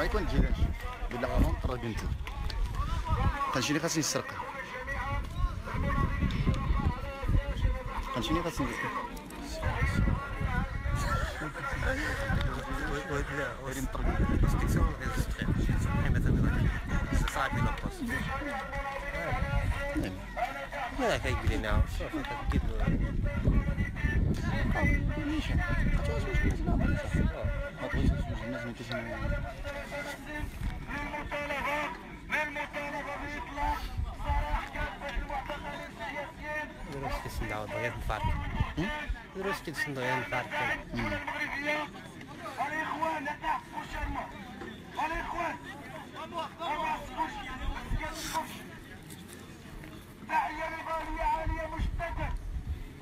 عليكم ما تجيناش بلا قانون راه بنتي كانشي اللي خاصني نسرقها كانشي اللي خاصني نسرقها غير نطرق استكسون مثلا صاحبي لاباس لا كيقول لنا شوف كيف نيشان كتواصل واش الناس ما بغيتش نسوج الناس ما كاينش للمطالبة بإطلاق سراح كافة المعتقلين السياسيين دروس كيسندعوا غير الفرق دروس كيسندعوا غير الفرق المغربية. الإخوان لا تعصبوا شرمة الإخوان ما تعصبوش داعية نضالية عالية مجددا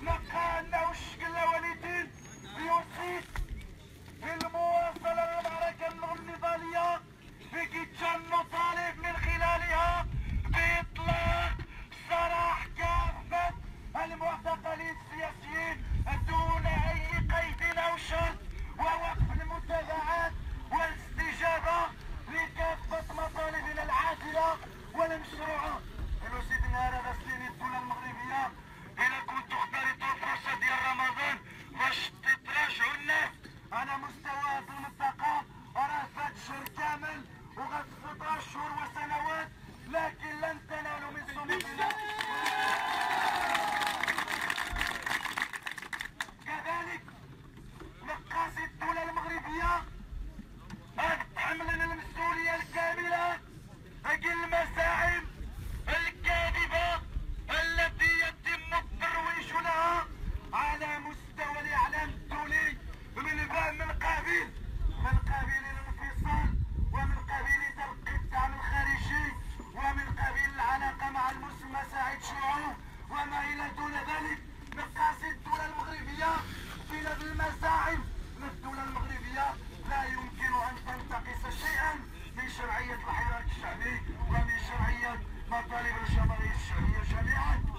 نقى أنه الشكل والدين بيوصيك بالمواصلة للمعركة النضالية بكيتشان نطالب من خلالها بإطلاق سراح كافة المعتقلين السياسيين دون أي قيد أو شرط ووقف المتابعات والاستجابة لكافة مطالبنا العاجلة والمشروعة. إنه سيدنا هذا غسلين الدولة المغربية إلا كنتو اختاريتو الفرصة ديال رمضان باش تتراجعوا الناس على مستوى هذه المنطقة راه فات شهر كامل وغتفوت أشهر وسنوات لكن لن تنالوا من صمودنا. كذلك نقاصي الدولة المغربية تحملنا المسؤولية الكاملة أجل المزاعم الكاذبة التي يتم الترويج لها على مستوى الإعلام الدولي من قبيل الانفصال ومن قبيل تلقي الدعم الخارجي ومن قبيل العلاقة مع المسمى سعيد شعوب وما إلى دون ذلك. مقاصد الدولة المغربية بلاد المزاعم للدولة المغربية لا يمكن أن تنتقص شيئا من شرعية الحراك الشعبي ومن شرعية مطالب الجماهير الشعبية جميعا.